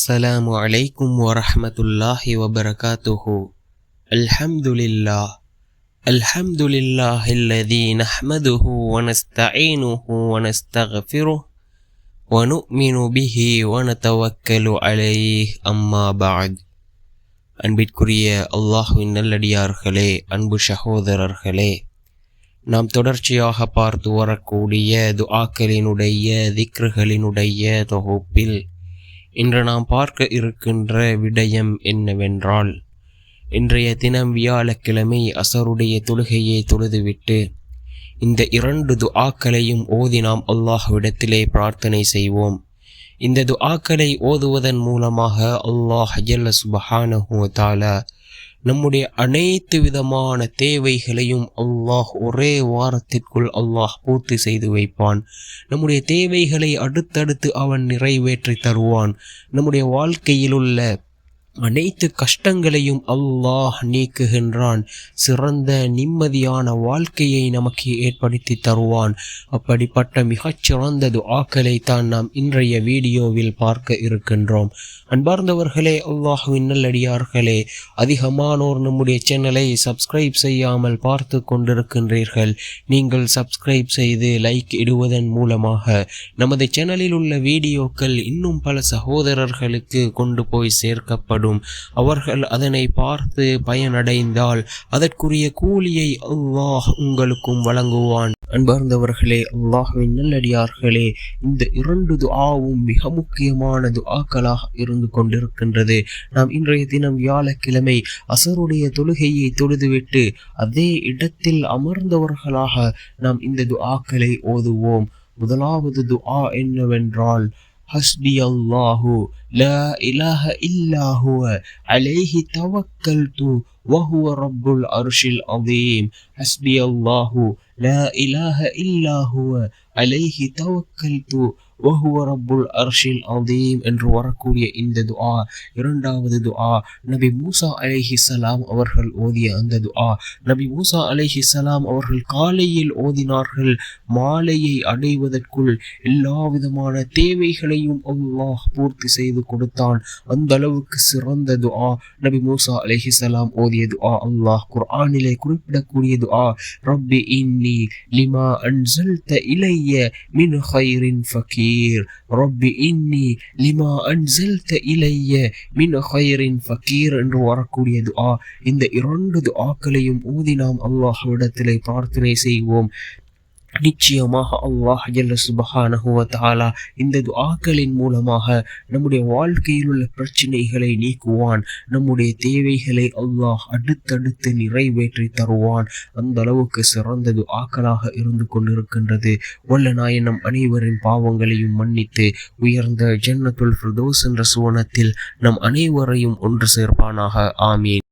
السلام عليكم ورحمة الله وبركاته. الحمد لله الذي نحمده ونستعينه ونستغفره ونؤمن به ونتوكل عليه أما بعد. அன்பிற்குரிய அல்லாஹ்வின் நல்லடியார்களே, அன்பு சகோதரர்களே, நாம் தொடர்ச்சியாக பார்த்து வரக்கூடிய துஆக்களினுடைய திக்ருகளினுடைய தொகுப்பில் இன்று நாம் பார்க்க இருக்கின்ற விடயம் என்னவென்றால், இன்றைய தினம் வியாழக்கிழமை அசருடைய தொழுகையை தொழுதுவிட்டு இந்த 2 துஆக்களையும் ஓதி நாம் அல்லாஹ்விடத்திலே பிரார்த்தனை செய்வோம். இந்த துஆக்களை ஓதுவதன் மூலமாக அல்லாஹ் ஜல்ல சுப்ஹானஹு வ தஆலா நம்முடைய அனைத்து விதமான தேவைகளையும் அல்லாஹ் ஒரே வாரத்திற்குள் அல்லாஹ் பூர்த்தி செய்து வைப்பான். நம்முடைய தேவைகளை அடுத்தடுத்து அவன் நிறைவேற்றி தருவான். நம்முடைய வாழ்க்கையில் உள்ள அனைத்து கஷ்டங்களையும் அல்லாஹ் நீக்குகின்றான். சிறந்த நிம்மதியான வாழ்க்கையை நமக்கு ஏற்படுத்தி தருவான். அப்படிப்பட்ட மிகச்சிறந்த துஆக்களை தான் நாம் இன்றைய வீடியோவில் பார்க்க இருக்கின்றோம். அன்பார்ந்தவர்களே, அல்லாஹ்வின் நல்லடியார்களே, அதிகமானோர் நம்முடைய சேனலை சப்ஸ்கிரைப் செய்யாமல் பார்த்து கொண்டிருக்கின்றீர்கள். நீங்கள் சப்ஸ்கிரைப் செய்து லைக் இடுவதன் மூலமாக நமது சேனலில் உள்ள வீடியோக்கள் இன்னும் பல சகோதரர்களுக்கு கொண்டு போய் சேர்க்கப்படும். அவர்கள் அதனை பார்த்து பயனடைந்தால் அதற்குரிய கூலியை அல்லாஹ் உங்களுக்கும் வழங்குவான். அன்பார்ந்தவர்களே, அல்லாஹ்வின் நல்லடியார்களே, இந்த 2 துஆவும் மிக முக்கியமான துஆக்களாக இருந்து கொண்டிருக்கின்றது. நாம் இன்றைய தினம் வியாழக்கிழமை அசருடைய தொழுகையை தொழுதுவிட்டு அதே இடத்தில் அமர்ந்தவர்களாக நாம் இந்த துஆக்களை ஓதுவோம். முதலாவது துஆ என்னவென்றால், ஹஸ்பி அல்லாஹு லா இலாஹ இல்லா ஹுவ அலைஹி தவக்கல்து வஹுவ ரப்புல் அர்ஷில் அதீம். ஹஸ்பி அல்லாஹு லா இலாஹ இல்லா ஹுவ அலைஹி தவக்கல்து வஹுவ ரப்புல் அர்ஷில் அதீம் என்று வரக்கூடிய இந்த துஆ இரண்டாவது துஆ. நபி மூசா அலைஹிஸ்ஸலாம் அவர்கள் ஓதிய அந்த துஆ. நபி மூசா அலைஹிஸ்ஸலாம் அவர்கள் காலையில் ஓதினார்கள். மாலையை அடைவதற்குள் எல்லா விதமான தேவைகளையும் அல்லாஹ் பூர்த்தி செய்து கொடுத்தான். அந்த அளவுக்கு சிறந்த துஆ நபி மூசா அலைஹிஸ்ஸலாம் ஓதிய துஆ. அல்லாஹ் குர்ஆனிலே குறிப்பிடக்கூடிய துஆ, ரப்பி இன்னி லிமா அன்ஸல்த இலைய மின் கைரின் ஃபகீர். ரப்பி இன்னி லிமா அன்ஸல்த இலைய மின் கைரின் ஃபகீர் என்று வரக்கூடிய துஆ. இந்த 2 துஆக்களையும் ஓதி நாம் அல்லாஹ்விடத்திலே பிரார்த்தனை செய்வோம். நிச்சயமாக அல்லாஹ் ஜல்ல சுப்ஹானஹு வ தஆலா இந்த துஆக்களின் மூலமாக நம்முடைய வாழ்க்கையில் உள்ள பிரச்சனைகளை நீக்குவான். நம்முடைய தேவைகளை அல்லாஹ் அடுத்தடுத்து நிறைவேற்றி தருவான். அந்த அளவுக்கு சிறந்த துஆக்களாக இருந்து கொண்டிருக்கின்றது. வல்ல நாயன் நம் அனைவரின் பாவங்களையும் மன்னித்து உயர்ந்த ஜன்னத்துல் ஃபிர்தௌஸ் என்ற சுவனத்தில் நம் அனைவரையும் ஒன்று சேர்ப்பானாக. ஆமீன்.